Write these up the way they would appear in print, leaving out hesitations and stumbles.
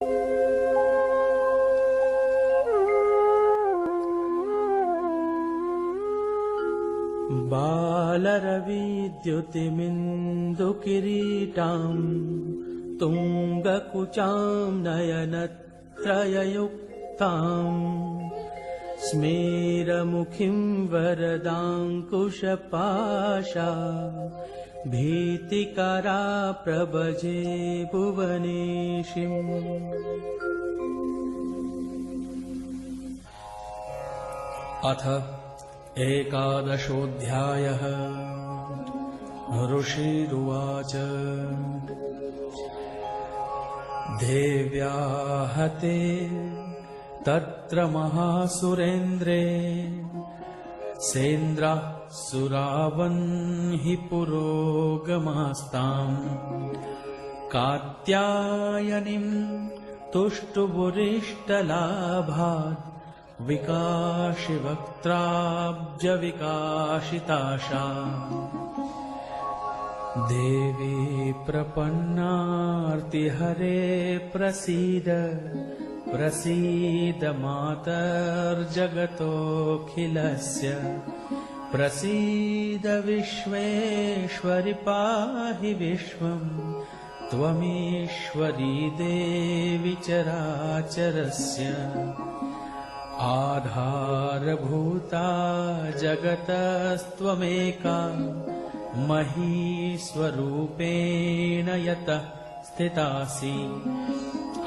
बालरविद्युतिमिन्दुकिरीटां तुङ्गकुचां नयनत्रययुक्तां स्मेरमुखीं वरदाङ्कुशपाशा भीतिकरा प्रभजे भुवनेशिम्। अथ एकादशोऽध्यायः। ऋषिरुवाच देव्याहते तत्र महासुरेन्द्रे सेन्द्राः सुरावन्हि पुरोगमास्ताम् कात्यायनीं तुष्टुबुरिष्टलाभात् विकाशिवक्त्राब्जविकाशिताशा देवी प्रपन्नार्तिहरे प्रसीद प्रसीद मातर्जगतोऽखिलस्य प्रसीद विश्वेश्वरि पाहि विश्वं त्वमीश्वरी देवी चराचरस्य आधारभूता जगतस्त्वमेका महीस्वरूपेण यतः स्थितासि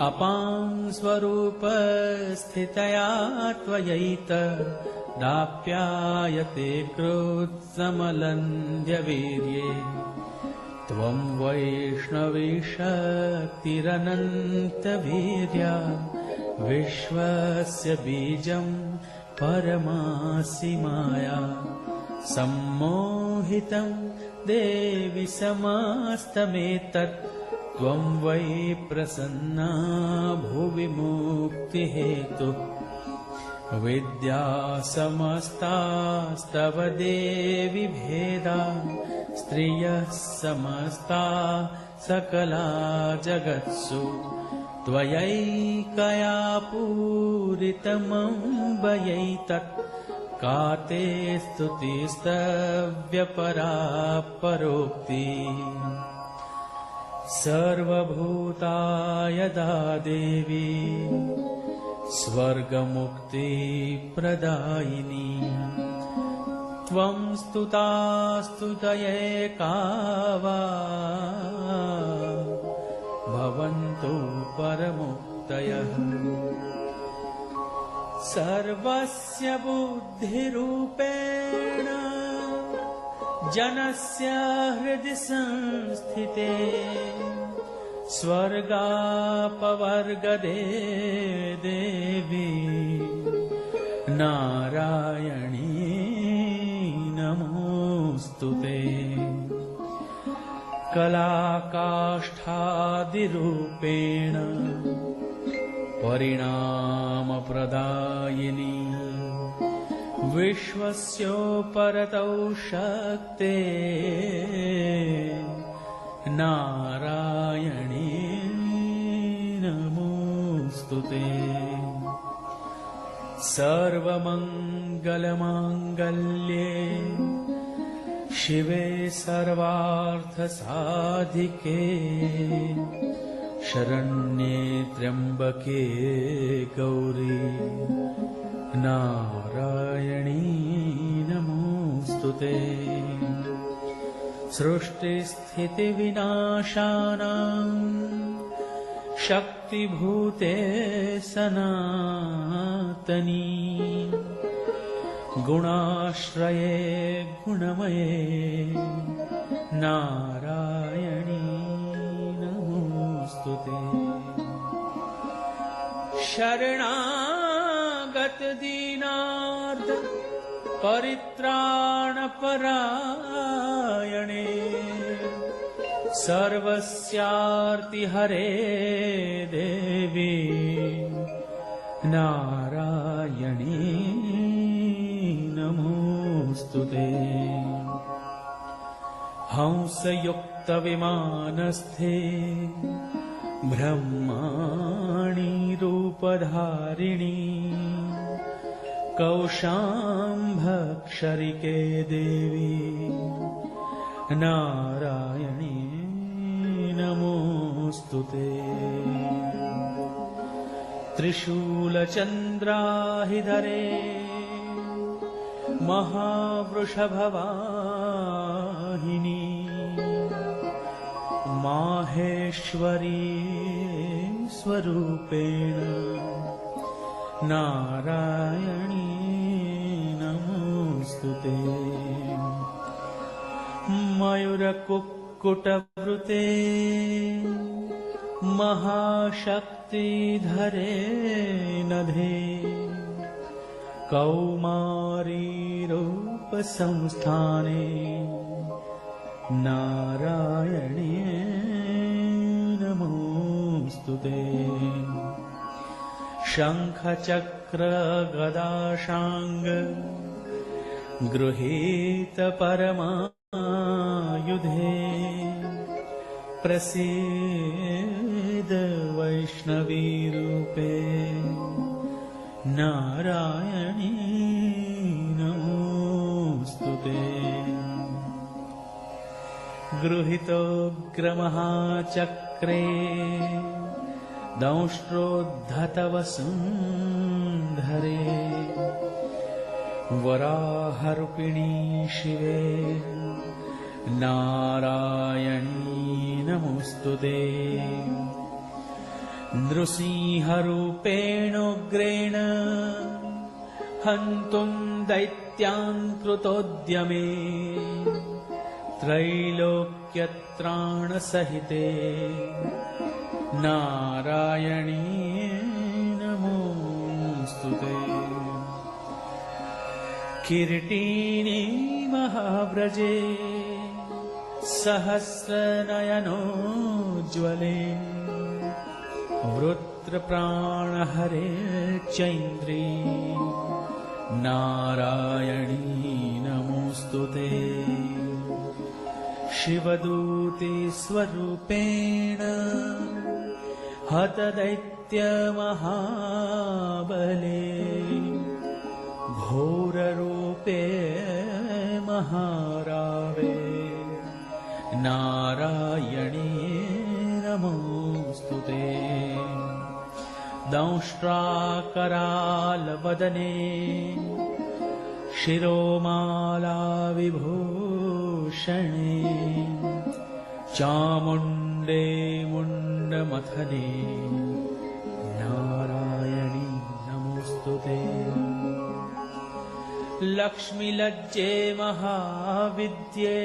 अपां स्वरूपस्थितया त्वयैतदाप्यायते कृत्समलन्ध्यवीर्ये त्वं वैष्णवी शक्तिरनन्तवीर्या विश्वस्य बीजं परमासि माया सम्मोहितं देवि समस्तमेतत् त्वं वै प्रसन्ना भुवि मुक्तिहेतुः विद्या समस्तास्तव देवि भेदा स्त्रियः समस्ता सकला जगत्सु त्वयैकया पूरितमम्बयैतत् का ते स्तुतिस्तव्यपरा परोक्ति सर्वभूता यदा देवी स्वर्गमुक्तिप्रदायिनी त्वं स्तुता स्तुतयैका वा भवन्तु परमुक्तयः सर्वस्य बुद्धिरूपेण जनस्य हृदि संस्थिते स्वर्गापवर्गदे देवी नारायणी नमोऽस्तुते कलाकाष्ठादिरूपेण परिणामप्रदायिनी विश्वस्योपरतौ शक्ते नारायणी नमोऽस्तुते सर्वमङ्गलमाङ्गल्ये शिवे सर्वार्थसाधिके शरण्ये त्र्यम्बके गौरी नारायणी नमोऽस्तुते सृष्टिस्थितिविनाशानां शक्तिभूते सनातनी गुणाश्रये गुणमये नारायणी नमोऽस्तुते शरणागत दीनार्थ परित्राणपरायणे सर्वस्यार्तिहरे देवी नारायणी नमोऽस्तुते हंसयुक्तविमानस्थे ब्रह्माणि रूपधारिणी कौशाम्भक्षरिके देवी नारायणी नमोऽस्तुते। त्रिशूलचन्द्राहिधरे महावृषभवाहिनी माहेश्वरी स्वरूपेण नारायणी नमोऽस्तुते। मयूरकुक्कुटवृते महाशक्तिधरे नधे कौमारी रूपसंस्थाने नारायणी नमोऽस्तुते। शङ्खचक्रगदाशाङ्ग गृहीत परमायुधे प्रसीद वैष्णवीरूपे नारायणी नमोऽस्तुते। गृहीतोग्रमहाचक्रे दंष्ट्रोद्धतवसुन्धरे वराहरूपिणी शिवे नारायणी नमोऽस्तुते। नृसिंहरूपेणोग्रेण हन्तुं दैत्यान् कृतोद्यमे त्रैलोक्यत्राणसहिते नारायणी नमोऽस्तुते। किरीटिनी महाव्रजे सहस्रनयनोज्ज्वले वृत्रप्राणहरे चैन्द्री नारायणी नमोऽस्तुते। शिवदूते स्वरूपेण हतदैत्यमहाबले घोररूपे महारावे नारायणी नमोऽस्तुते। दंष्ट्राकरालवदने शिरोमाला विभूषणे चामुण्डे मुण्डमथने नारायणी नमोऽस्तुते। लक्ष्मीलज्जे महाविद्ये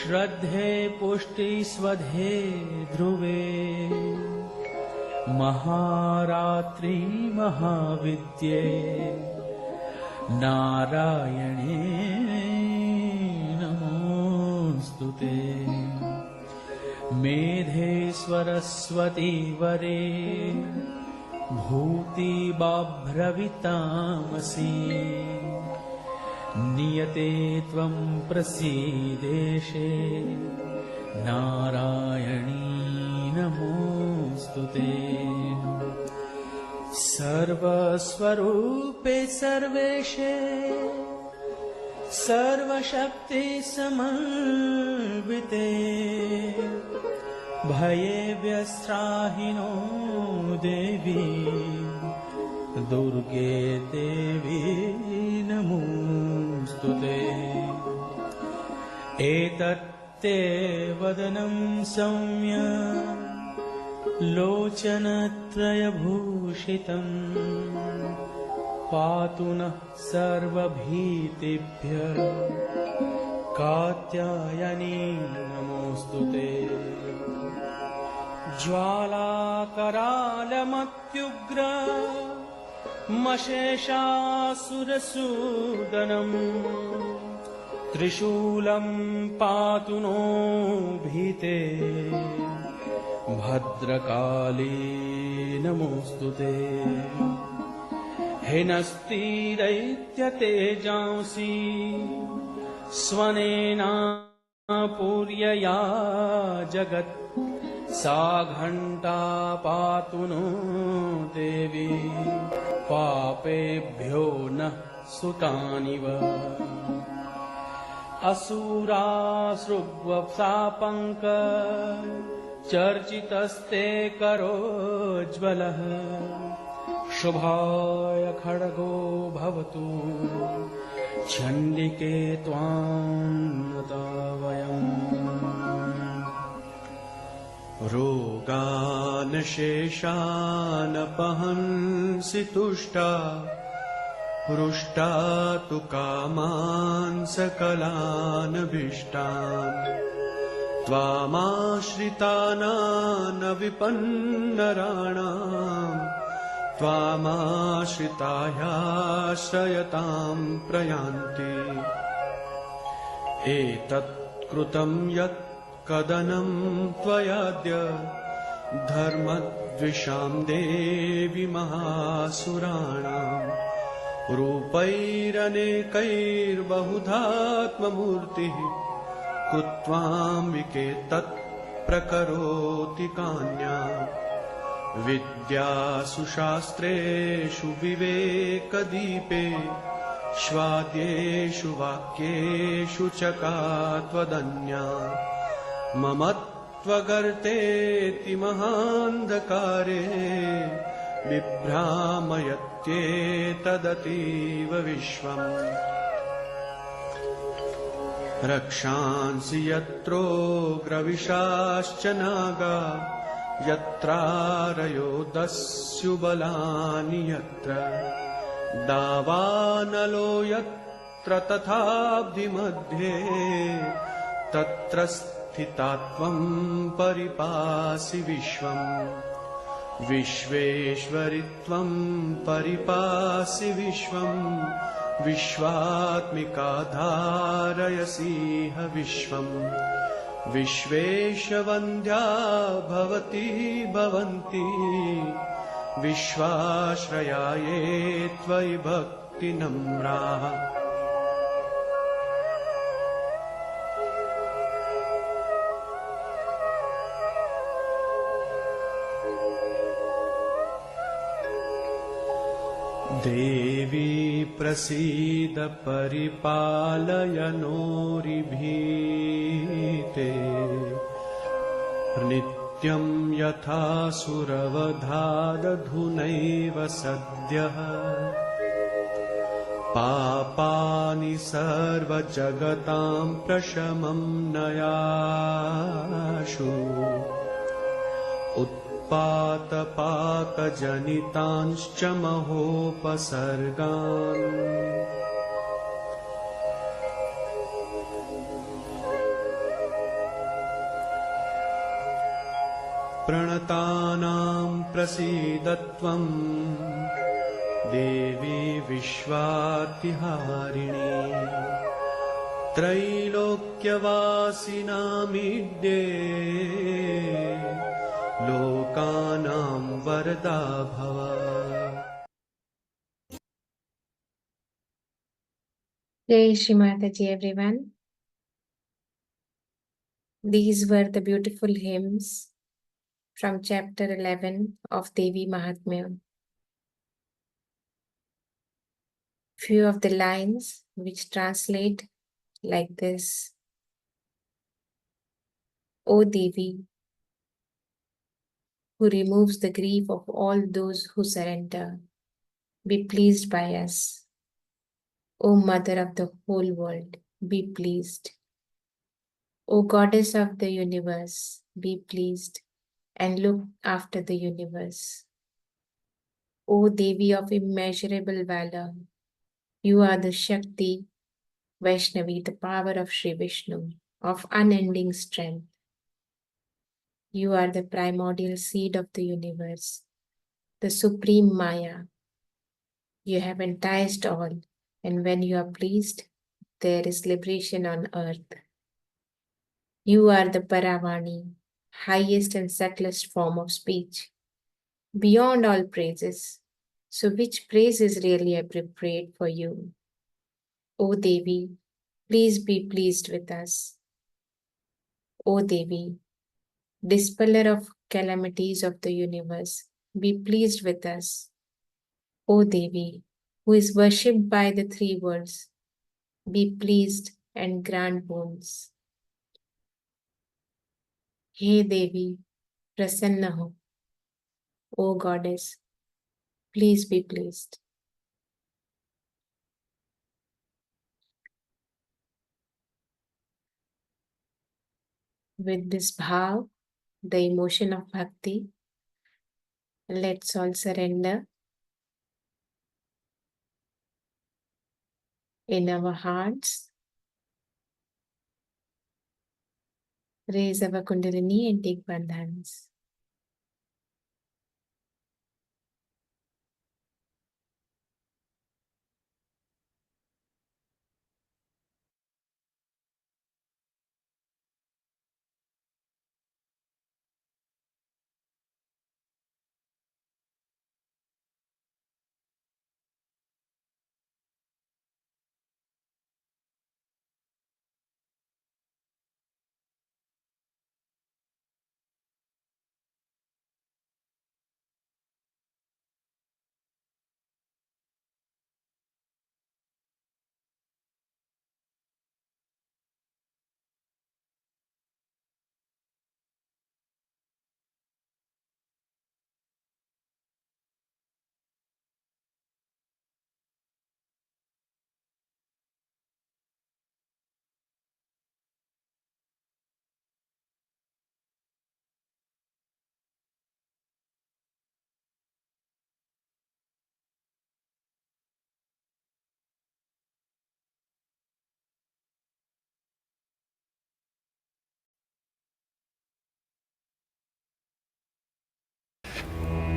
श्रद्धे पुष्टिस्वधे ध्रुवे महारात्रि महाविद्ये नारायणे नमोऽस्तुते। मेधे सरस्वती वरे भूतिबाभ्रवितामसि नियते त्वं प्रसीदेशे नारायणी नमोऽस्तुते। सर्वस्वरूपे सर्वेशे सर्वशक्तिसमन्विते भये व्यस्त्राहिनो देवी दुर्गे देवी नमोऽस्तुते। एतत्ते वदनं सौम्य लोचनत्रयभूषितम् पातु नः सर्वभीतिभ्यः कात्यायनी नमोऽस्तुते। ज्वालाकरालमत्युग्र मशेषासुरसूदनम् त्रिशूलं पातु नो भीते भद्रकाली नमोऽस्तुते। हिनस्ति दैत्यतेजांसि स्वनेनापूर्यया जगत् सा घण्टा पातु नो देवी पापेभ्यो नः सुतानिव असुरासृग्वप्सापङ्क चर्चितस्ते करोज्ज्वलः शुभाय खड्गो भवतु चण्डिके त्वां नुता वयम् रोगान् शेषान् पहंसि तुष्टा हृष्टा तु कामान् सकलानभीष्टान् त्वामाश्रितानां विपन्नराणाम् त्वामाश्रितायाश्रयतां प्रयान्ति एतत् कृतं यत् कदनं त्वयाद्य धर्मद्विषां देवी महासुराणाम् रूपैरनेकैर्बहुधात्ममूर्तिः कृत्वाम्बिके तत् प्रकरोति कान्या विद्यासु शास्त्रेषु विवेकदीपे स्वाद्येषु वाक्येषु च का त्वदन्या ममत्वगर्तेति महान्धकारे बिभ्रामयत्येतदतीव विश्वम् रक्षांसि यत्रोग्रविशाश्च नागा यत्रारयो दस्युबलानि यत्र दावानलो यत्र तथाब्धिमध्ये तत्र स्थिता त्वं परिपासि विश्वम् विश्वेश्वरि त्वं परिपासि विश्वम् विश्वात्मिका धारयसीह विश्वम् विश्वेशवन्द्या भवती भवन्ति विश्वाश्रयाये त्वयि भक्तिनम्राः देवी प्रसीद परिपालय नोरिभीते नित्यं यथा सुरवधादधुनैव सद्यः पापानि सर्वजगतां प्रशमं नयाशु उत्पातपाकजनितांश्च महोपसर्गान् प्रणतानां प्रसीद त्वं देवी विश्वातिहारिणी त्रैलोक्यवासिनामीड्ये लोकानां वरदा भव। Jai Shri Mataji, everyone. These were the beautiful hymns from chapter 11 of Devi Mahatmya. Few of the lines which translate like this. O Devi, who removes the grief of all those who surrender, be pleased by us. O Mother of the whole world, be pleased. O Goddess of the universe, be pleased and look after the universe. O Devi of immeasurable valor, you are the Shakti, Vaishnavi, the power of Sri Vishnu, of unending strength. You are the primordial seed of the universe, the supreme Maya. You have enticed all, and when you are pleased, there is liberation on earth. You are the Paravani, highest and subtlest form of speech, beyond all praises. So which praise is really appropriate for you? O Devi, please be pleased with us. O Devi, dispeller of calamities of the universe, be pleased with us. O Devi, who is worshipped by the three worlds, be pleased and grant boons. Hey Devi, prasanna ho. O Goddess, please be pleased. With this bhav, the emotion of bhakti, let's all surrender in our hearts. Raise our Kundalini and take one hands.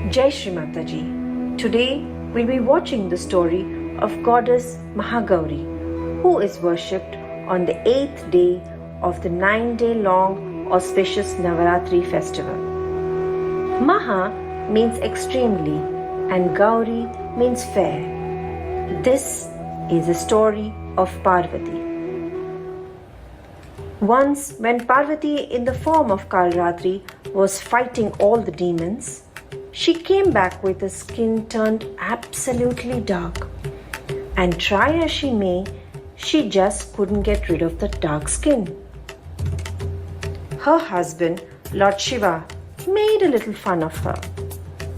Jai Shri Mataji. Today we'll be watching the story of Goddess Mahagauri, who is worshipped on the 8th day of the 9-day-long auspicious Navratri festival. Maha means extremely and Gauri means fair. This is a story of Parvati. Once, when Parvati in the form of Kalratri was fighting all the demons, she came back with a skin turned absolutely dark. And try as she may, she just couldn't get rid of the dark skin. Her husband, Lord Shiva, made a little fun of her.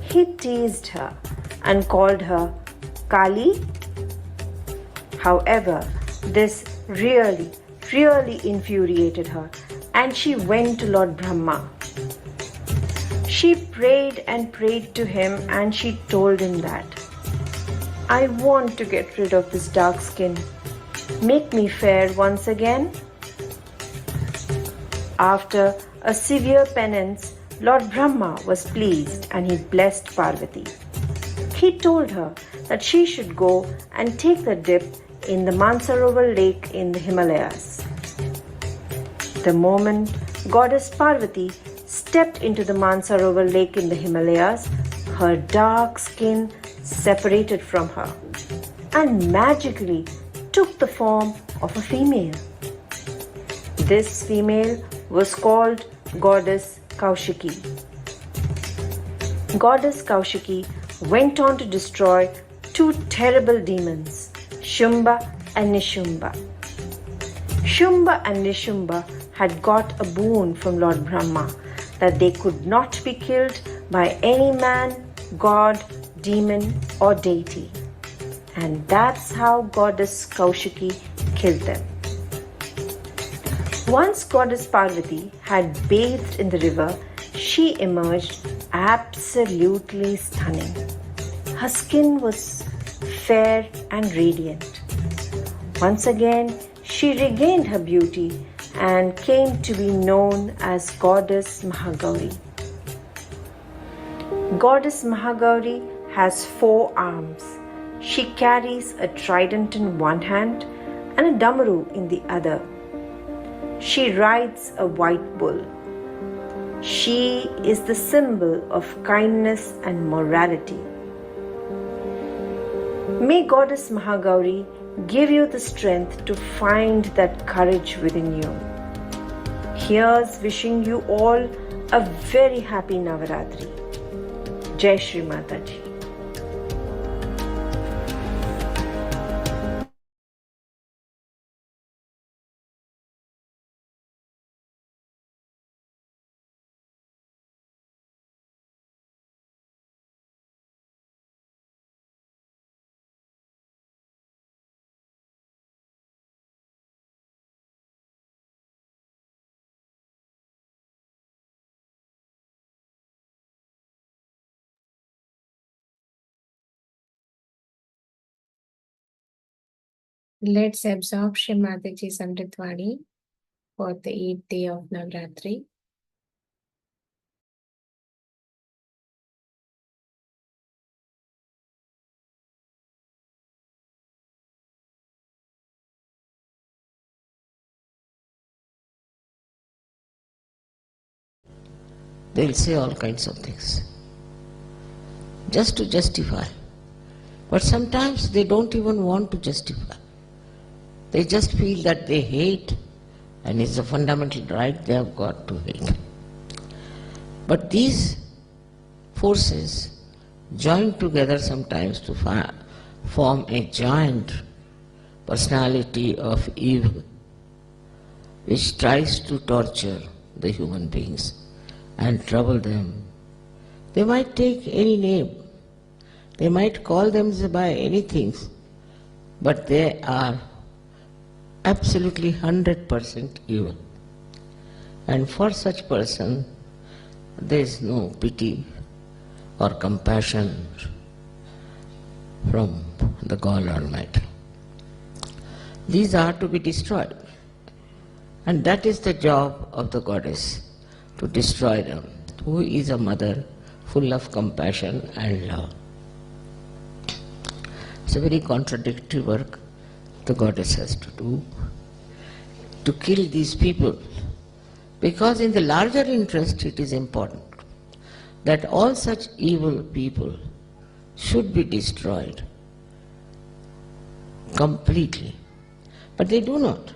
He teased her and called her Kali. However, this really infuriated her, and she went to Lord Brahma. She prayed and prayed to him, and she told him that, I want to get rid of this dark skin. Make me fair once again. After a severe penance, Lord Brahma was pleased and he blessed Parvati. He told her that she should go and take the dip in the Mansarovar lake in the Himalayas. The moment Goddess Parvati stepped into the Mansarovar lake in the Himalayas, her dark skin separated from her and magically took the form of a female. This female was called Goddess Kaushiki. Goddess Kaushiki went on to destroy two terrible demons, Shumba and Nishumba. Shumba and Nishumba had got a boon from Lord Brahma that they could not be killed by any man, god, demon or deity. And that's how Goddess Kaushiki killed them. Once Goddess Parvati had bathed in the river, she emerged absolutely stunning. Her skin was fair and radiant. Once again, she regained her beauty and came to be known as Goddess Mahagauri. Goddess Mahagauri has 4 arms. She carries a trident in one hand and a damaru in the other. She rides a white bull. She is the symbol of kindness and morality. May Goddess Mahagauri give you the strength to find that courage within you. Here's wishing you all a very happy Navratri. Jai Shri Mataji. Let's absorb Shri Mataji's Amritvani for the 8th day of Navratri. They'll say all kinds of things just to justify. But sometimes they don't even want to justify. They just feel that they hate, and it's a fundamental right they have got to hate. But these forces join together sometimes to form a giant personality of evil which tries to torture the human beings and trouble them. They might take any name, they might call them by anything, but they are absolutely 100% evil. And for such person, there is no pity or compassion from the God Almighty. These are to be destroyed. And that is the job of the goddess, to destroy them, who is a mother full of compassion and love. It's a very contradictory work the goddess has to do, to kill these people, because in the larger interest it is important that all such evil people should be destroyed completely. But they do not.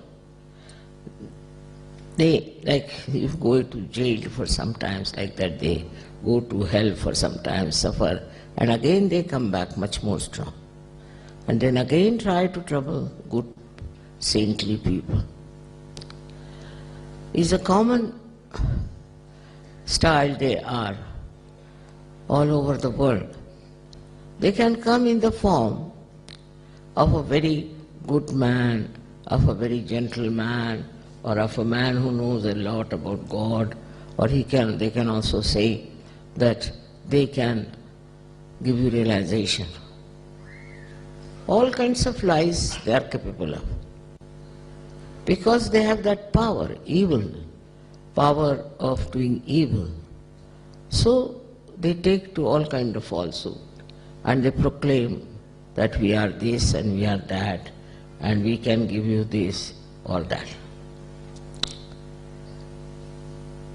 They, like, if go to jail for some times like that, they go to hell for some time, suffer, and again they come back much more strong. And then again try to trouble good, saintly people. It's a common style they are all over the world. They can come in the form of a very good man, of a very gentle man, or of a man who knows a lot about God, or they can also say that they can give you realization. All kinds of lies they are capable of, because they have that power, evil, power of doing evil. So they take to all kinds of falsehood, and they proclaim that we are this and we are that, and we can give you this or that.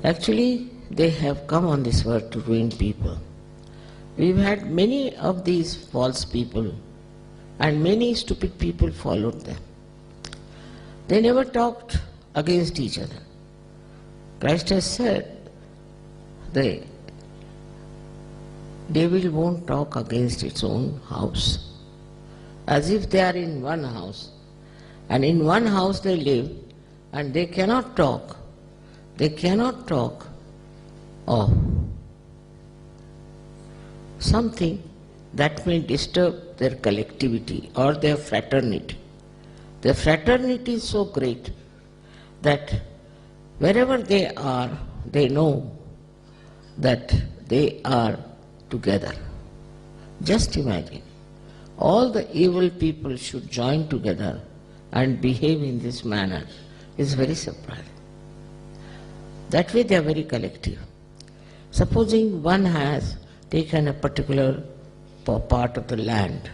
Actually, they have come on this world to ruin people. We've had many of these false people, and many stupid people followed them. They never talked against each other. Christ has said, the devil won't talk against its own house. As if they are in one house, and in one house they live, and they cannot talk. They cannot talk of something that may disturb their collectivity or their fraternity. Their fraternity is so great that wherever they are, they know that they are together. Just imagine, all the evil people should join together and behave in this manner. Is very surprising. That way they are very collective. Supposing one has taken a particular part of the land,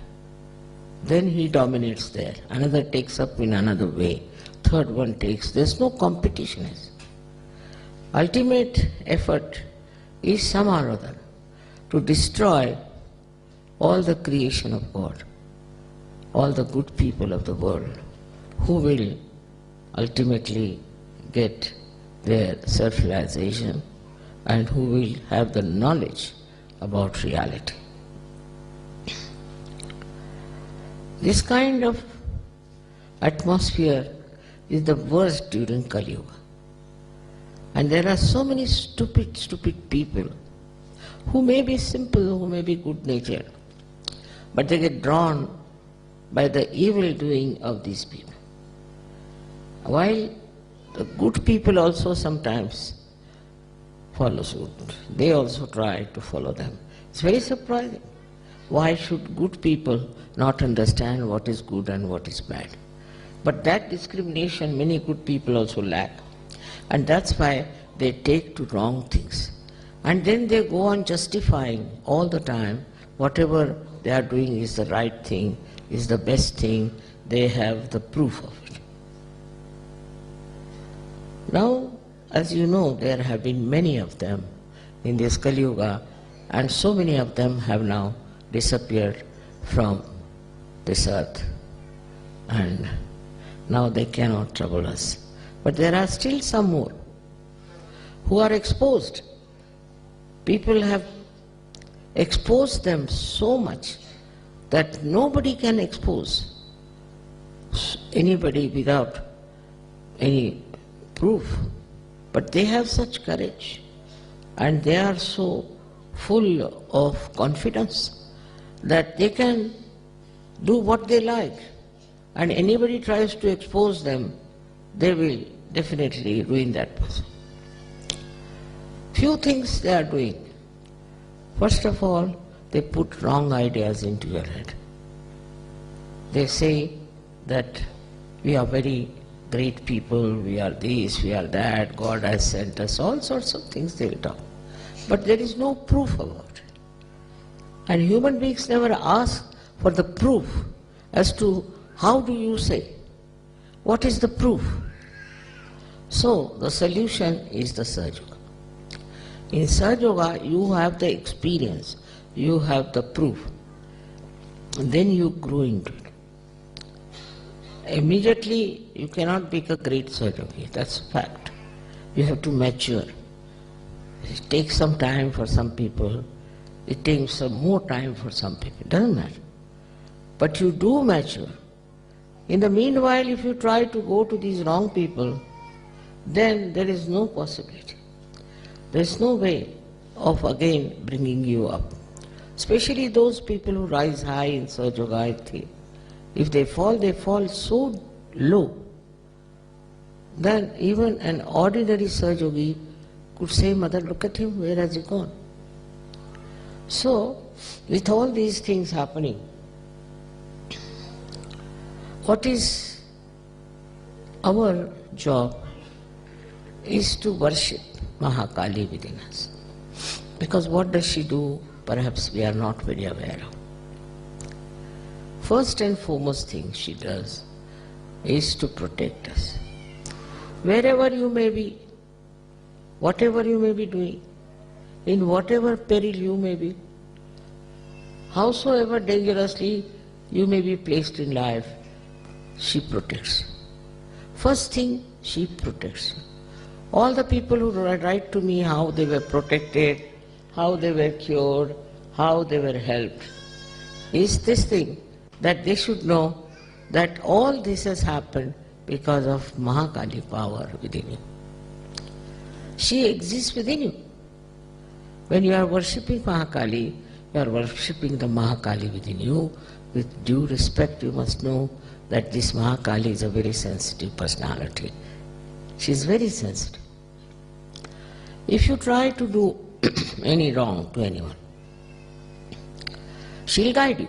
then he dominates there. Another takes up in another way. Third one takes. There's no competition. Ultimate effort is somehow or other to destroy all the creation of God, all the good people of the world, who will ultimately get their self-realization and who will have the knowledge about reality. This kind of atmosphere is the worst during Kali Yuga. And there are so many stupid people who may be simple, who may be good-natured, but they get drawn by the evil doing of these people. While the good people also sometimes follow suit. They also try to follow them. It's very surprising. Why should good people not understand what is good and what is bad? But that discrimination many good people also lack. And that's why they take to wrong things. And then they go on justifying all the time whatever they are doing is the right thing, is the best thing, they have the proof of it. Now, as you know, there have been many of them in this Kali Yuga, and so many of them have now disappeared from this earth, and now they cannot trouble us. But there are still some more who are exposed. People have exposed them so much that nobody can expose anybody without any proof. But they have such courage and they are so full of confidence that they can do what they like, and anybody tries to expose them, they will definitely ruin that person. Few things they are doing. First of all, they put wrong ideas into your head. They say that we are very great people, we are this, we are that, God has sent us, all sorts of things they will talk. But there is no proof about it. And human beings never ask for the proof as to how do you say, what is the proof? So the solution is the Sahaja Yoga. In Sahaja Yoga you have the experience, you have the proof, and then you grow into it. Immediately you cannot be a great Sahaja Yogi, that's a fact. You have to mature. It takes some time for some people, it takes some more time for some people, it doesn't matter. But you do mature. In the meanwhile, if you try to go to these wrong people, then there is no possibility. There is no way of again bringing you up. Especially those people who rise high in Sahaja Yoga, I think. If they fall so low, then even an ordinary Sahaja Yogi could say, Mother, look at him, where has he gone? So, with all these things happening, what is our job is to worship Mahakali within us. Because what does she do, perhaps we are not very aware of. First and foremost thing she does is to protect us. Wherever you may be, whatever you may be doing, in whatever peril you may be, howsoever dangerously you may be placed in life, she protects. First thing, she protects. All the people who write to me how they were protected, how they were cured, how they were helped, is this thing, that they should know that all this has happened because of Mahakali power within you. She exists within you. When you are worshipping Mahakali, you are worshipping the Mahakali within you. With due respect, you must know that this Mahakali is a very sensitive personality. She is very sensitive. If you try to do any wrong to anyone, she will guide you.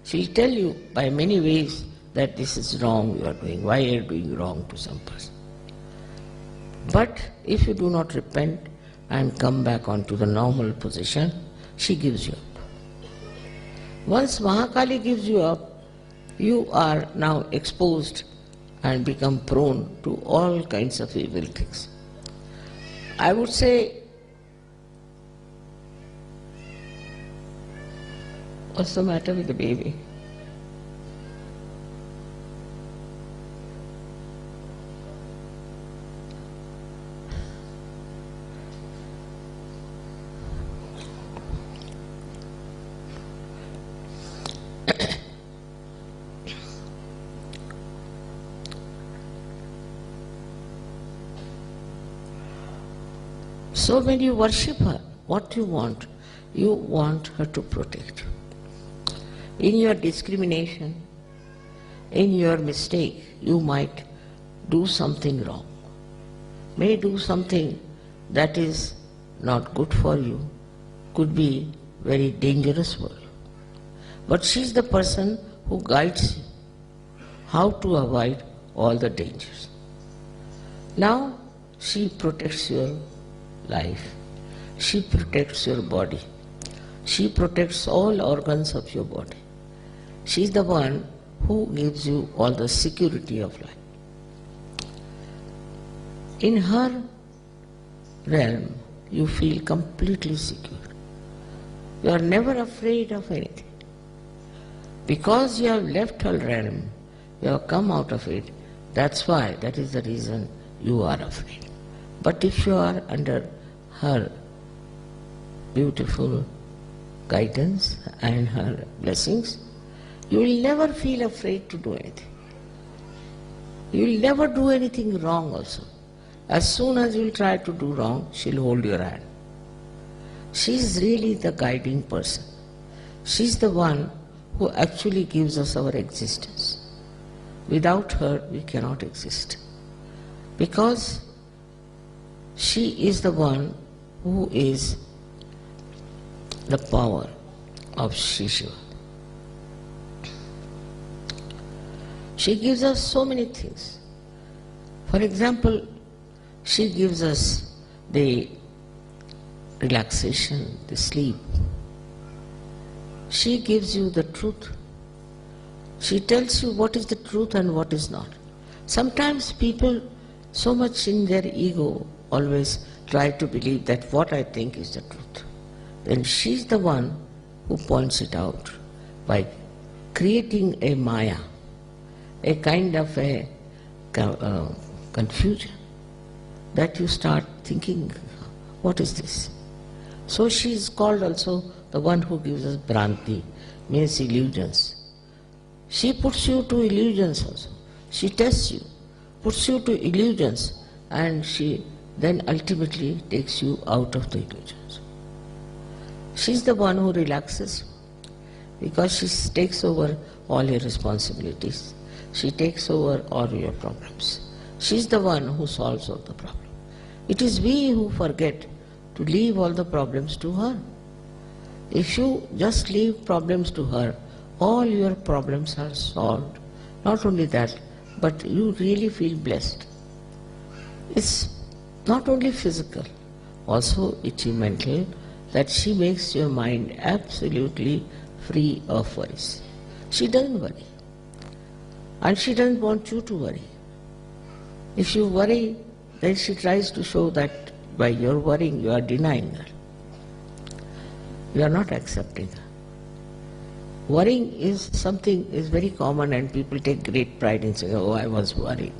She will tell you by many ways that this is wrong you are doing, why you are doing wrong to some person. But if you do not repent and come back onto the normal position, she gives you up. Once Mahakali gives you up, you are now exposed and become prone to all kinds of evil things. I would say, what's the matter with the baby? So when you worship her, what you want? You want her to protect you. In your discrimination, in your mistake, you might do something wrong, may do something that is not good for you, could be very dangerous for you. But she is the person who guides you how to avoid all the dangers. Now she protects your life, she protects your body, she protects all organs of your body. She is the one who gives you all the security of life. In her realm, you feel completely secure. You are never afraid of anything. Because you have left her realm, you have come out of it, that's why, that is the reason you are afraid. But if you are under her beautiful guidance and her blessings, you will never feel afraid to do anything. You will never do anything wrong also. As soon as you will try to do wrong, she will hold your hand. She is really the guiding person. She is the one who actually gives us our existence. Without her, we cannot exist. Because she is the one who is the power of Shri Shiva. She gives us so many things. For example, she gives us the relaxation, the sleep. She gives you the truth. She tells you what is the truth and what is not. Sometimes people, so much in their ego, always try to believe that what I think is the truth. Then she is the one who points it out by creating a maya, a kind of a confusion, that you start thinking, what is this? So she is called also the one who gives us Bhranti, means illusions. She puts you to illusions also. She tests you, puts you to illusions, and she then ultimately takes you out of the illusions. She is the one who relaxes you, because she takes over all your responsibilities. She takes over all your problems. She is the one who solves all the problems. It is we who forget to leave all the problems to her. If you just leave problems to her, all your problems are solved. Not only that, but you really feel blessed. It's not only physical, also it's mental, that she makes your mind absolutely free of worries. She doesn't worry. And she doesn't want you to worry. If you worry, then she tries to show that by your worrying you are denying her. You are not accepting her. Worrying is something is very common, and people take great pride in saying, oh, I was worried.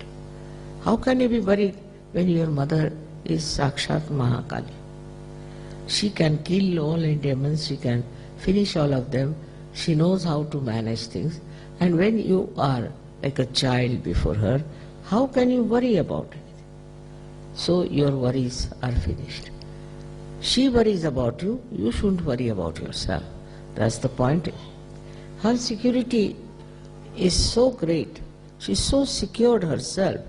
How can you be worried when your mother is Sakshat Mahakali? She can kill all the demons, she can finish all of them, she knows how to manage things, and when you are like a child before her, how can you worry about it? So your worries are finished. She worries about you, you shouldn't worry about yourself. That's the point. Her security is so great, she's so secured herself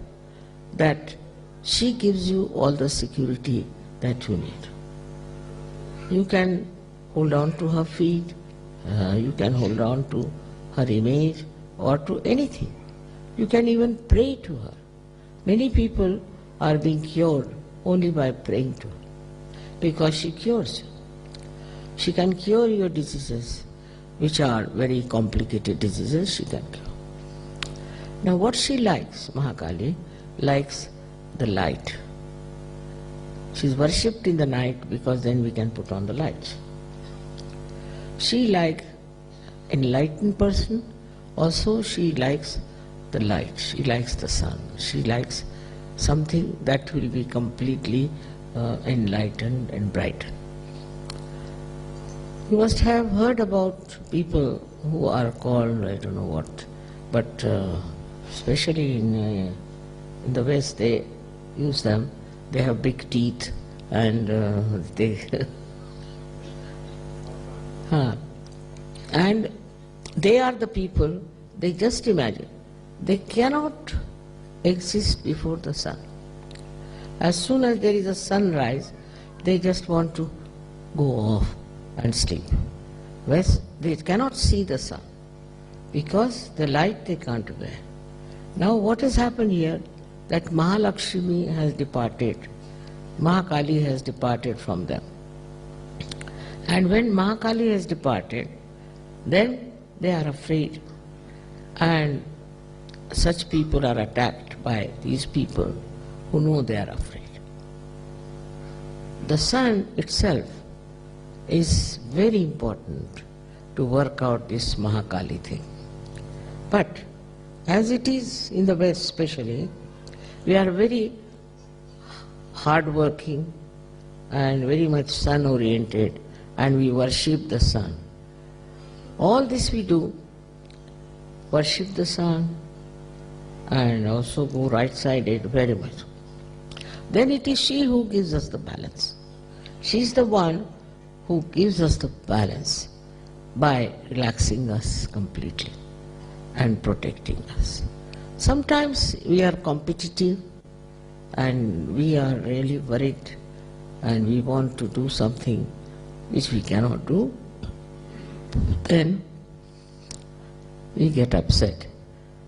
that she gives you all the security that you need. You can hold on to her feet, you can hold on to her image or to anything. You can even pray to her. Many people are being cured only by praying to her, because she cures you. She can cure your diseases, which are very complicated diseases, she can cure. Now what she likes, Mahakali, likes the light. She is worshipped in the night because then we can put on the lights. She likes enlightened person, also she likes the light, she likes the sun, she likes something that will be completely enlightened and brightened. You must have heard about people who are called, I don't know what, but especially in the West they use them. They have big teeth and and they are the people, they just imagine, they cannot exist before the sun. As soon as there is a sunrise, they just want to go off and sleep. Whereas they cannot see the sun, because the light they can't bear. Now what has happened here, that Mahalakshmi has departed, Mahakali has departed from them. And when Mahakali has departed, then they are afraid, and such people are attacked by these people who know they are afraid. The sun itself is very important to work out this Mahakali thing. But as it is in the West especially, we are very hard-working and very much sun-oriented, and we worship the sun. All this we do, worship the sun, and also go right-sided very much. Then it is she who gives us the balance. She is the one who gives us the balance by relaxing us completely and protecting us. Sometimes we are competitive and we are really worried and we want to do something which we cannot do. Then we get upset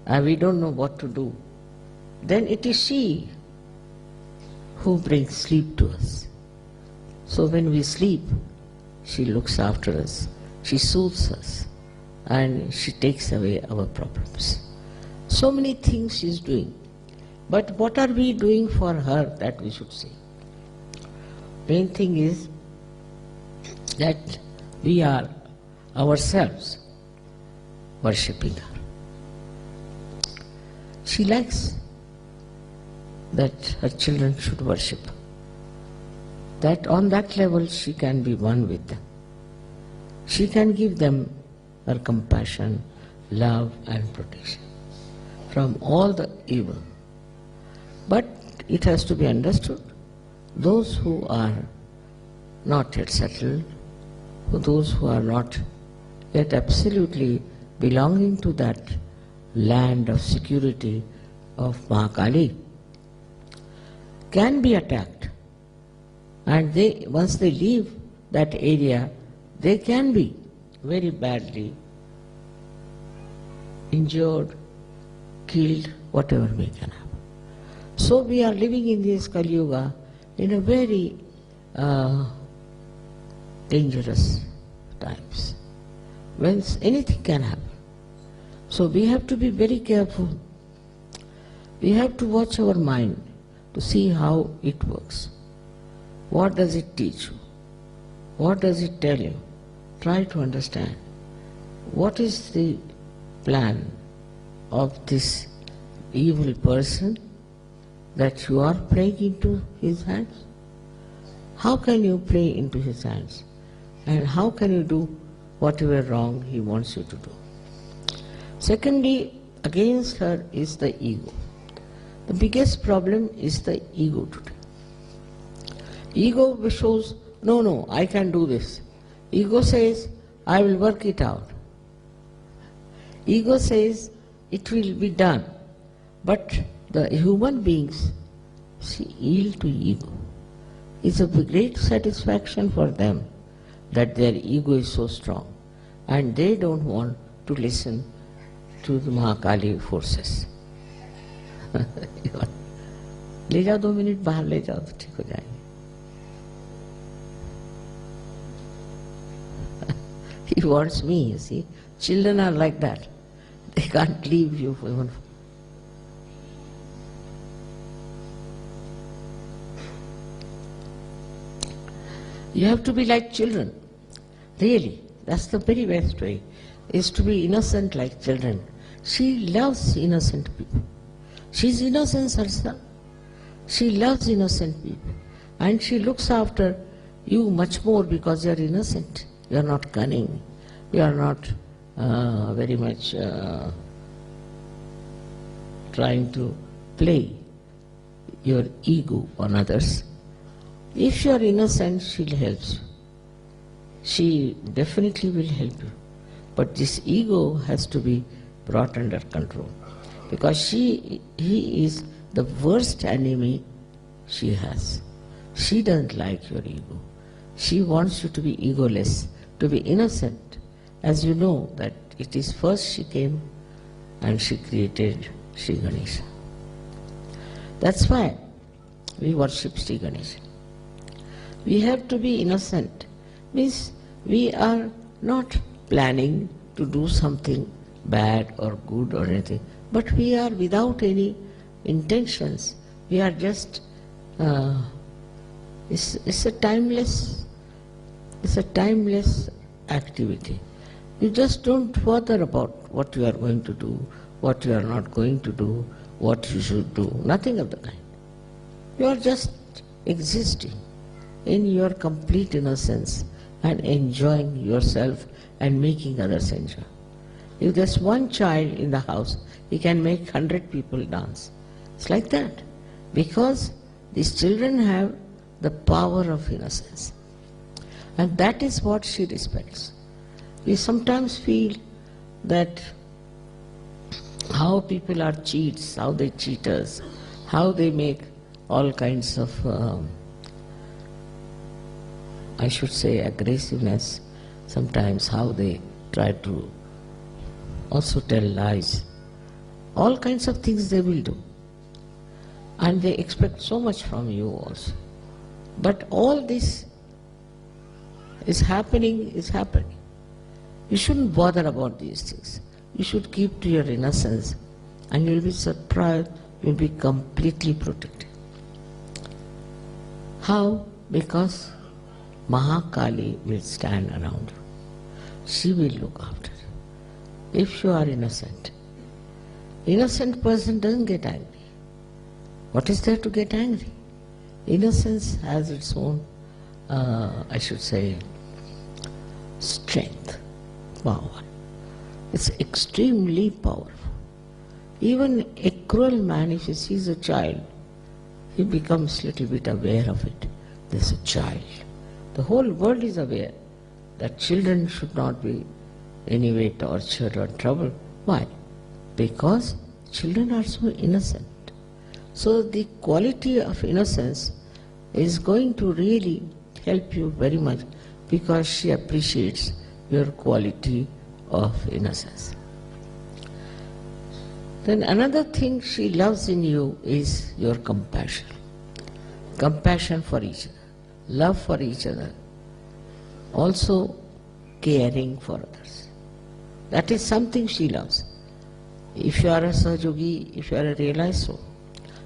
and we don't know what to do. Then it is she who brings sleep to us. So when we sleep, she looks after us, she soothes us, and she takes away our problems. So many things she is doing. But what are we doing for her, that we should say? Main thing is that we are ourselves worshipping her. She likes that her children should worship. That on that level she can be one with them. She can give them her compassion, love and protection from all the evil. But it has to be understood, those who are not yet settled, those who are not yet absolutely belonging to that land of security of Mahakali, can be attacked. And they, once they leave that area, they can be very badly injured, killed, whatever may can happen. So we are living in this Kali Yuga in a very dangerous times, when anything can happen. So we have to be very careful. We have to watch our mind to see how it works. What does it teach you? What does it tell you? Try to understand. What is the plan of this evil person that you are playing into his hands? How can you play into his hands? And how can you do whatever wrong he wants you to do? Secondly, against her is the ego. The biggest problem is the ego today. Ego shows, no, I can do this. Ego says, I will work it out. Ego says, it will be done. But the human beings yield to ego. It's a great satisfaction for them that their ego is so strong, and they don't want to listen to the Mahakali forces. ले जाओ 2 minute बाहर ले जाओ तो ठीक हो जाएंगे. He wants me, you see. Children are like that. They can't leave you for even. You have to be like children. Really, that's the very best way, is to be innocent like children. She loves innocent people. She's innocence herself. She loves innocent people. And she looks after you much more because you're innocent. You're not cunning. You're not very much trying to play your ego on others. If you are innocent, she'll help you. She definitely will help you. But this ego has to be brought under control. Because he is the worst enemy she has. She doesn't like your ego. She wants you to be egoless, to be innocent. As you know that it is first she came and she created Shri Ganesha. That's why we worship Shri Ganesha. We have to be innocent. Means we are not planning to do something bad or good or anything, but we are without any intentions. We are just, it's a timeless activity. You just don't bother about what you are going to do, what you are not going to do, what you should do, nothing of the kind. You are just existing in your complete innocence and enjoying yourself and making others enjoy. If there's one child in the house, he can make 100 people dance. It's like that. Because these children have the power of innocence. And that is what she respects. We sometimes feel that how people are cheats, how they cheat us, how they make all kinds of, I should say, aggressiveness, sometimes how they try to also tell lies. All kinds of things they will do. And they expect so much from you also. But all this is happening. You shouldn't bother about these things. You should keep to your innocence and you'll be surprised, you'll be completely protected. How? Because Mahakali will stand around you. She will look after you. If you are innocent. Innocent person doesn't get angry. What is there to get angry? Innocence has its own, I should say, strength, power. It's extremely powerful. Even a cruel man, if he sees a child, he becomes a little bit aware of it. There's a child. The whole world is aware that children should not be any way tortured or troubled. Why? Because children are so innocent. So the quality of innocence is going to really help you very much because she appreciates your quality of innocence. Then another thing she loves in you is your compassion. Compassion for each other, love for each other, also caring for others. That is something she loves. If you are a Sahaja Yogi, if you are a realized soul,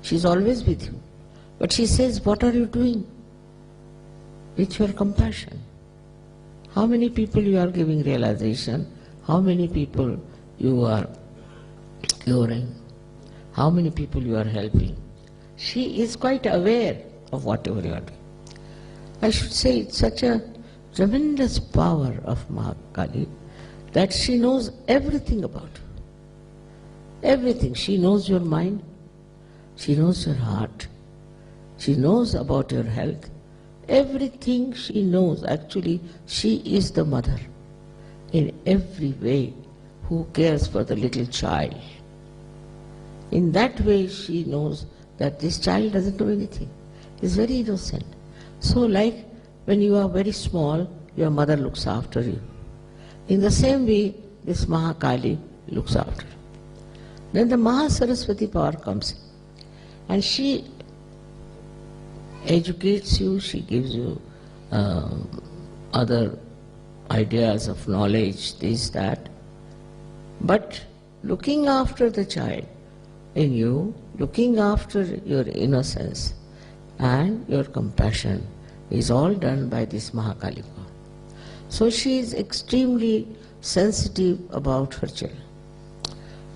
she is always with you. But she says, what are you doing with your compassion? How many people you are giving realization? How many people you are curing? How many people you are helping? She is quite aware of whatever you are doing. I should say it's such a tremendous power of Mahakali that she knows everything about you. Everything. She knows your mind. She knows your heart. She knows about your health. Everything she knows. Actually, she is the mother in every way who cares for the little child. In that way, she knows that this child doesn't know anything. He's very innocent. So like when you are very small, your mother looks after you. In the same way, this Mahakali looks after you. Then the Mahasaraswati power comes in. And she educates you, she gives you other ideas of knowledge, this, that. But looking after the child in you, looking after your innocence and your compassion is all done by this Mahakali power. So she is extremely sensitive about her children.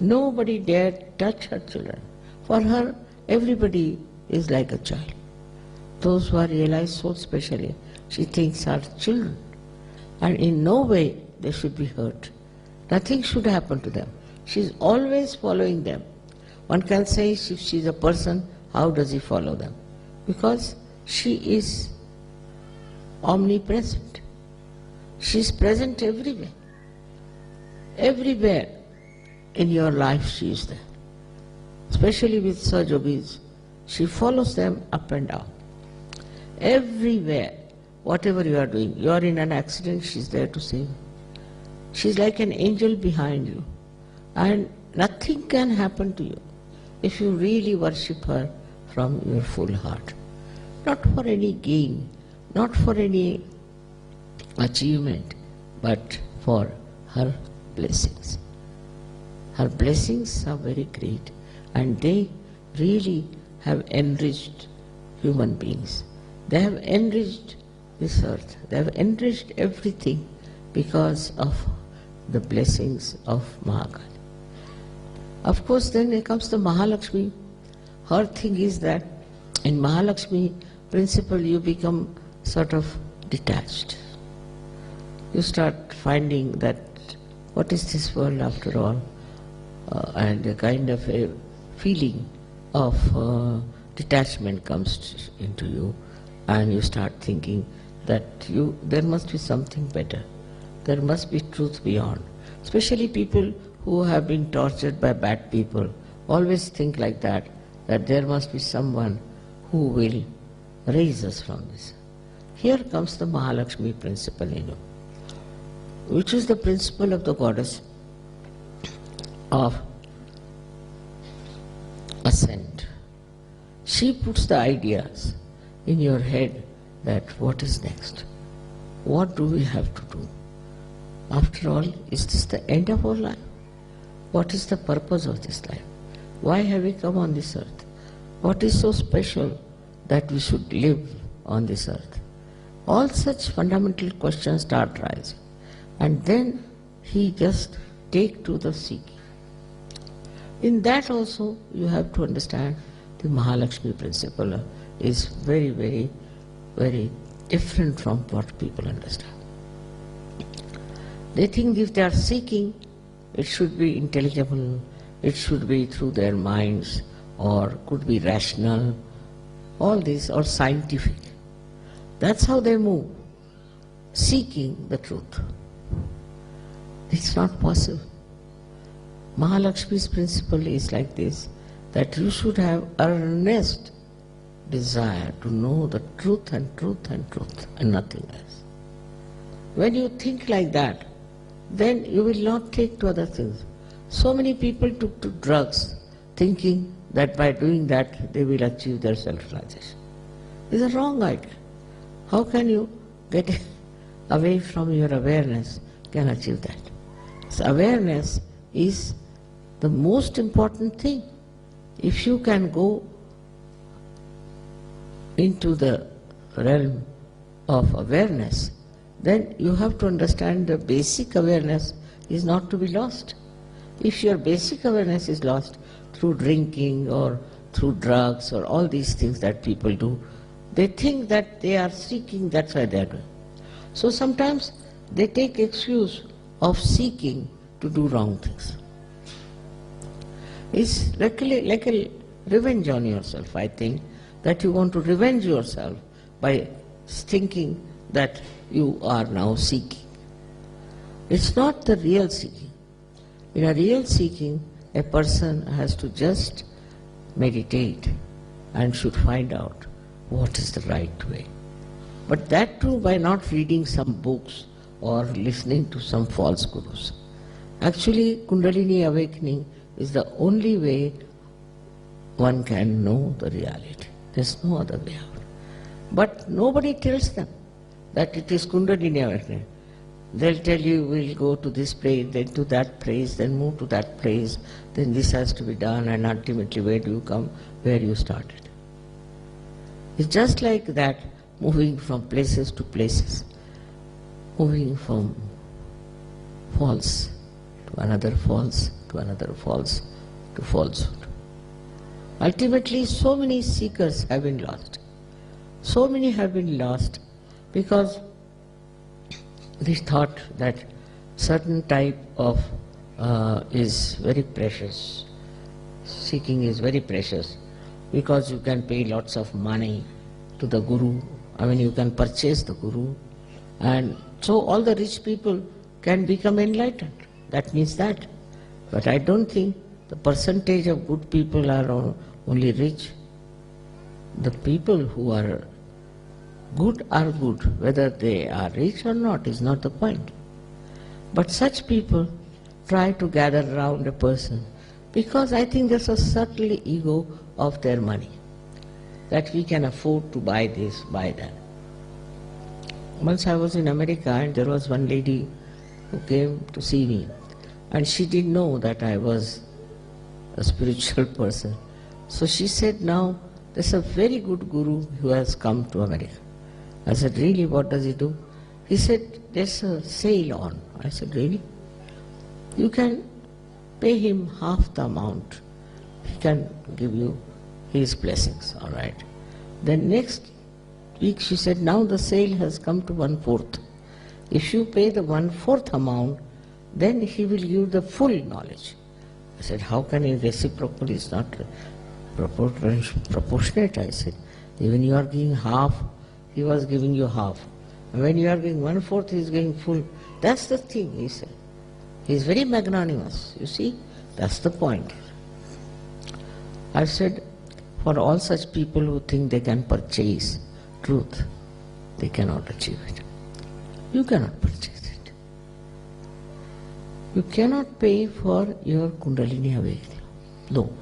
Nobody dare touch her children. For her, everybody is like a child. Those who are realized souls especially, she thinks are children. And in no way they should be hurt. Nothing should happen to them. She is always following them. One can say if she is a person, how does he follow them? Because she is omnipresent. She is present everywhere. Everywhere in your life she is there. Especially with Sahaja Yogis, she follows them up and down. Everywhere, whatever you are doing, you are in an accident, she is there to save you. She is like an angel behind you. And nothing can happen to you if you really worship her from your full heart. Not for any gain, not for any achievement, but for her blessings. Her blessings are very great, and they really have enriched human beings. They have enriched this earth. They have enriched everything because of the blessings of Mahagauri. Of course, then there comes the Mahalakshmi. Her thing is that in Mahalakshmi principle you become sort of detached. You start finding that what is this world after all? And a kind of a feeling of detachment comes into you, and you start thinking that there must be something better. There must be truth beyond. Especially people who have been tortured by bad people always think like that there must be someone who will raise us from this. Here comes the Mahalakshmi principle in you, which is the principle of the goddess of ascent. She puts the ideas in your head that what is next? What do we have to do? After all, is this the end of our life? What is the purpose of this life? Why have we come on this earth? What is so special that we should live on this earth? All such fundamental questions start rising. And then he just take to the seeking. In that also you have to understand the Mahalakshmi principle is very, very, very different from what people understand. They think if they are seeking, it should be intelligible, it should be through their minds, or could be rational, all this, or scientific. That's how they move, seeking the truth. It's not possible. Mahalakshmi's principle is like this, that you should have earnest desire to know the truth and truth and truth and nothing else. When you think like that, then you will not take to other things. So many people took to drugs thinking that by doing that they will achieve their self-realization. It's a wrong idea. How can you get away from your awareness can achieve that? So awareness is the most important thing. If you can go into the realm of awareness, then you have to understand the basic awareness is not to be lost. If your basic awareness is lost through drinking or through drugs or all these things that people do, they think that they are seeking, that's why they are doing. So sometimes they take excuse of seeking to do wrong things. It's like a revenge on yourself, I think, that you want to revenge yourself by thinking that you are now seeking. It's not the real seeking. In a real seeking, a person has to just meditate and should find out what is the right way. But that too by not reading some books or listening to some false gurus. Actually, Kundalini awakening is the only way one can know the reality. There's no other way out. But nobody tells them that it is Kundalini awakening. They'll tell you, we'll go to this place, then to that place, then move to that place, then this has to be done, and ultimately where do you come? Where you started. It's just like that, moving from places to places, moving from false to another false, to another false, to falsehood. Ultimately, so many seekers have been lost. So many have been lost because they thought that certain type of is very precious. Seeking is very precious because you can pay lots of money to the guru you can purchase the Guru, and so all the rich people can become enlightened. That means that. But I don't think the percentage of good people are only rich. The people who are good, whether they are rich or not is not the point. But such people try to gather around a person because I think there's a subtle ego of their money, that we can afford to buy this, buy that. Once I was in America and there was one lady who came to see me, and she didn't know that I was a spiritual person. So she said, now there's a very good guru who has come to America. I said, really, what does he do? He said, there's a sale on. I said, really? You can pay him half the amount. He can give you his blessings, all right. Then next week she said, now the sale has come to 1/4. If you pay the 1/4 amount, then he will give you the full knowledge. I said, how can he reciprocal? It's not proportionate. I said, even you are giving half, he was giving you half. And when you are giving 1/4, he is giving full. That's the thing, he said. He is very magnanimous, you see. That's the point. I said, for all such people who think they can purchase truth, they cannot achieve it. You cannot purchase it. You cannot pay for your Kundalini awakening. No.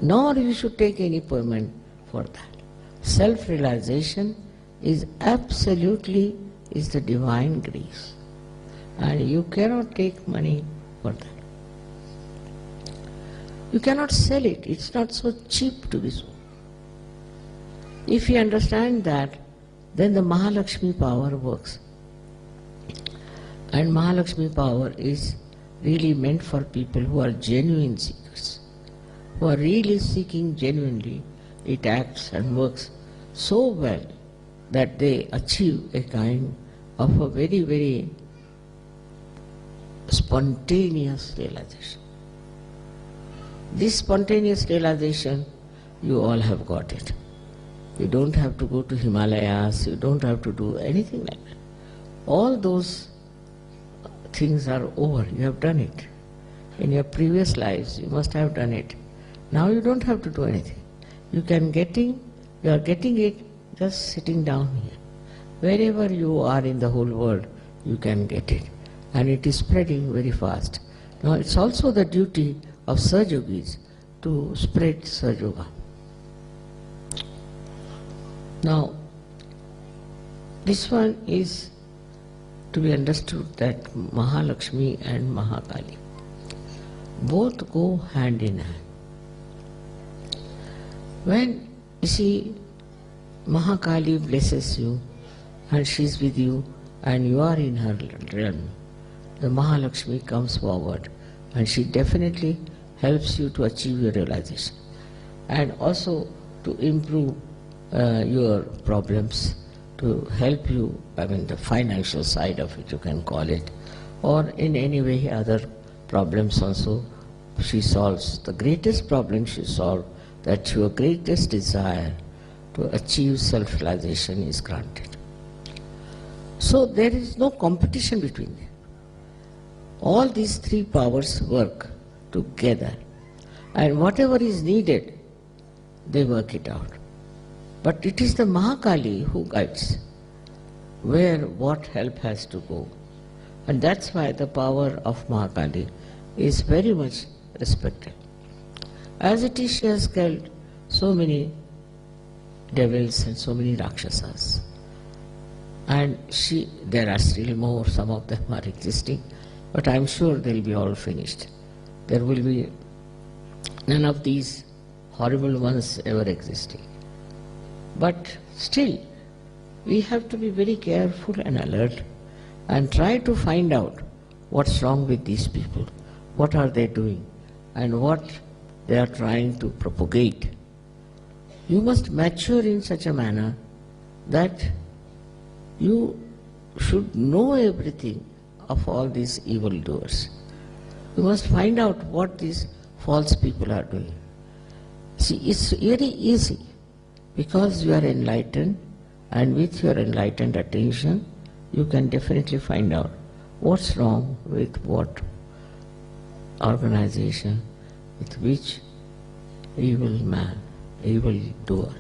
Nor you should take any payment for that. Self-realization is absolutely the divine grace. And you cannot take money for that. You cannot sell it. It's not so cheap to be sold. If you understand that, then the Mahalakshmi power works. And Mahalakshmi power is really meant for people who are genuine seekers, who are really seeking genuinely. It acts and works so well that they achieve a kind of a very, very spontaneous realization. This spontaneous realization, you all have got it. You don't have to go to Himalayas, you don't have to do anything like that. All those things are over, you have done it. In your previous lives, you must have done it. Now you don't have to do anything. You are getting it just sitting down here. Wherever you are in the whole world, you can get it. And it is spreading very fast. Now it's also the duty of Sahaja Yogis to spread Sahaja Yoga. Now, this one is to be understood that Mahalakshmi and Mahakali both go hand in hand. When you see Mahakali blesses you and she is with you and you are in her realm, the Mahalakshmi comes forward and she definitely helps you to achieve your realization and also to improve your problems, to help you, the financial side of it you can call it, or in any way other problems also she solves. The greatest problem she solves, that your greatest desire to achieve self-realization is granted. So there is no competition between them. All these three powers work together, and whatever is needed, they work it out. But it is the Mahakali who guides where what help has to go. And that's why the power of Mahakali is very much respected. As it is, she has killed so many devils and so many Rakshasas. And there are still more, some of them are existing, but I am sure they will be all finished. There will be none of these horrible ones ever existing. But still, we have to be very careful and alert and try to find out what's wrong with these people, what are they doing, and what they are trying to propagate. You must mature in such a manner that you should know everything of all these evildoers. You must find out what these false people are doing. See, it's very easy because you are enlightened And with your enlightened attention, you can definitely find out what's wrong with what organization, with which evil man, evil doer.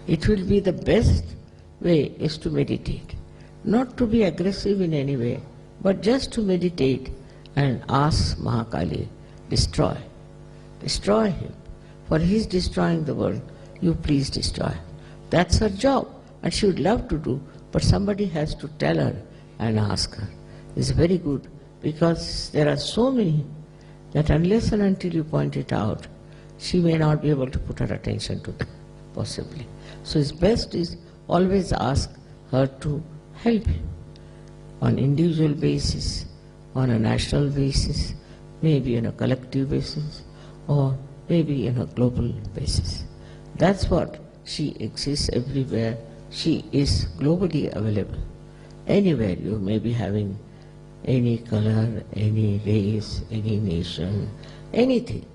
It will be the best way is to meditate. Not to be aggressive in any way, but just to meditate and ask Mahakali, destroy. Destroy him. For he is destroying the world. You please destroy. That's her job. And she would love to do, but somebody has to tell her and ask her. It's very good, because there are so many that unless and until you point it out, she may not be able to put her attention to that, possibly. So it's best is always ask her to help you on individual basis, on a national basis, maybe on a collective basis, or maybe on a global basis. That's what she exists everywhere. She is globally available. Anywhere you may be having any color, any race, any nation, anything.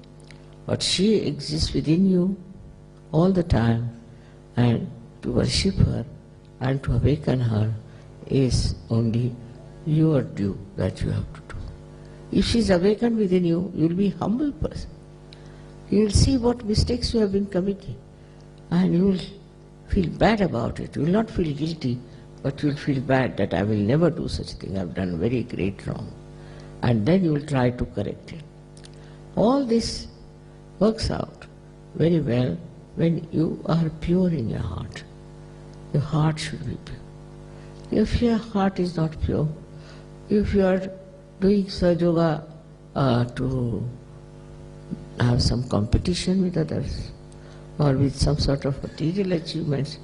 But she exists within you all the time, and to worship her and to awaken her is only your due that you have to do. If she is awakened within you, you will be a humble person. You will see what mistakes you have been committing, and you will feel bad about it. You will not feel guilty, but you will feel bad that I will never do such a thing. I have done very great wrong. And then you will try to correct it. All this works out very well when you are pure in your heart. Your heart should be pure. If your heart is not pure, if you are doing Sahaja Yoga to have some competition with others or with some sort of material achievements,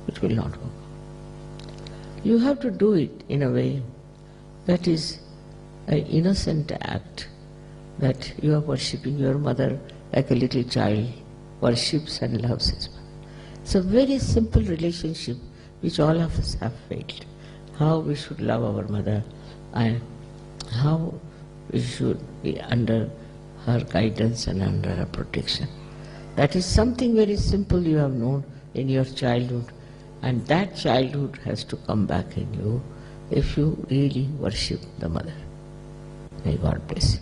it will not work. You have to do it in a way that is an innocent act, that you are worshipping your mother like a little child worships and loves his mother. It's a very simple relationship which all of us have failed. How we should love our mother and how we should be under her guidance and under her protection. That is something very simple you have known in your childhood, and that childhood has to come back in you if you really worship the mother. May God bless you.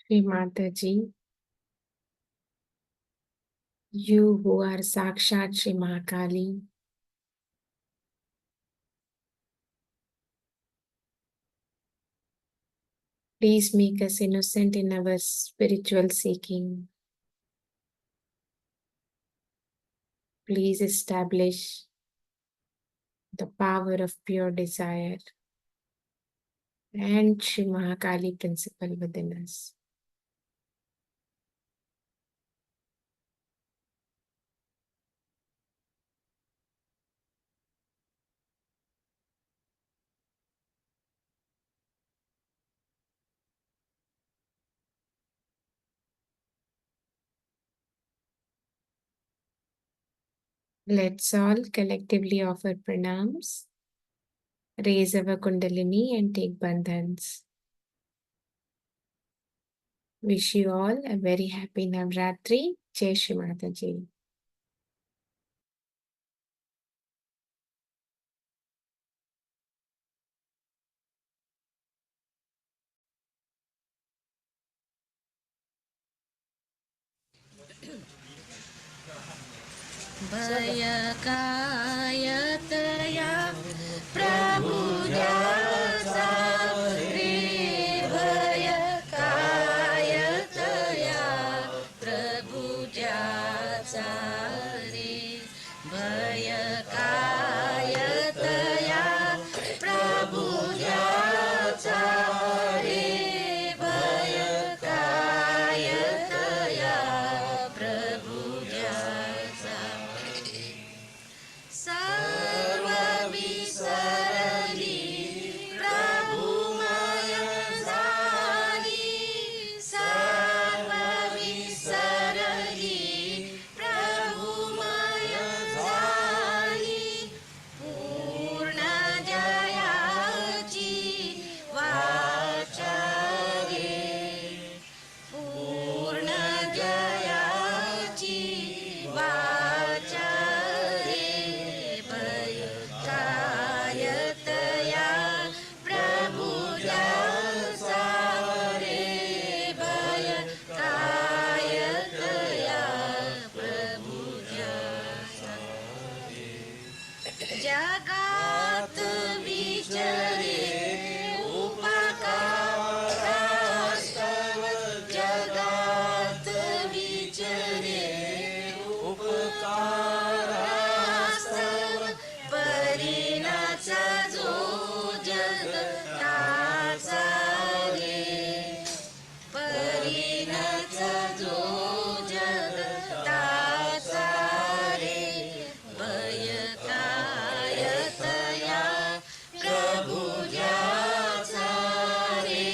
Shri Mataji, you who are Sakshat Shri Mahakali, please make us innocent in our spiritual seeking. Please establish the power of pure desire and Shri Mahakali principle within us. Let's all collectively offer pranams, raise our Kundalini and take bandhans. Wish you all a very happy Navratri. Jai Shri Mataji. भयकायतया प्रभुजासा रे भयकायतया प्रभुजासा रे भयकायतया प्रभुजासा रे भय जगात विचरे उपकारास्तव जगात विचरे उपकारास्तव परीनाचा जो जगताचा रे परीनाचा जो जगताचा रे भय काय तया प्रभु ज्याचा रे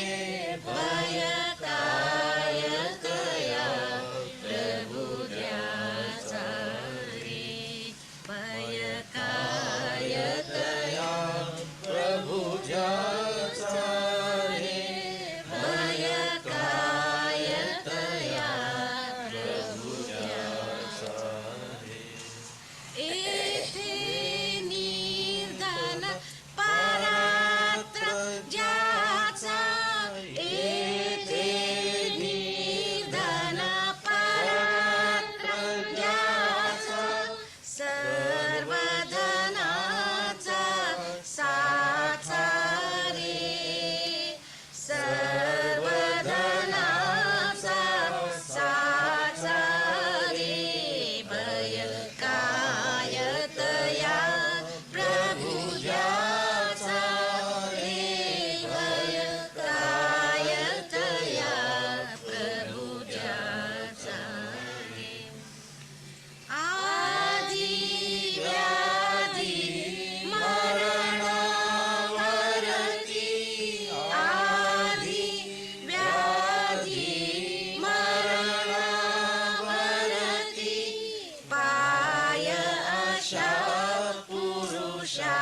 भय काय तया प्रभु ज्याचा रे भय काय तया प्रभु ज्याचा रे भय काय तया प्रभु ज्याचा रे येथे निर्धन परात्र ज्याचा येथे निर्धन परात्र ज्याचा सर्वधनाचा साचा रे सर्वधनाचा साचा रे भय काय तया प्रभु ज्याचा रे भय काय तया प्रभु ज्याचा रे आदि व्याधी मरणावरती आदि व्याधी मरणावरती पाय अशा पुरुषा